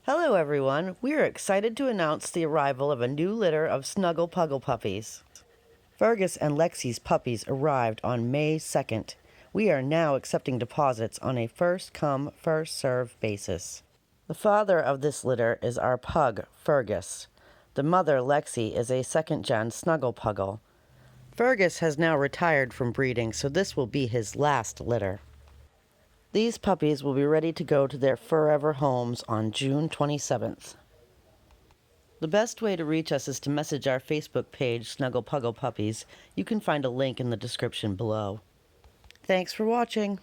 Hello everyone, we are excited to announce the arrival of a new litter of Snuggle Puggle puppies. Fergus and Lexi's puppies arrived on May 2nd. We are now accepting deposits on a first-come, first-served basis. The father of this litter is our pug, Fergus. The mother, Lexi, is a second-gen Snuggle Puggle. Fergus has now retired from breeding, so this will be his last litter. These puppies will be ready to go to their forever homes on June 27th. The best way to reach us is to message our Facebook page, Snuggle Puggle Puppies. You can find a link in the description below. Thanks for watching.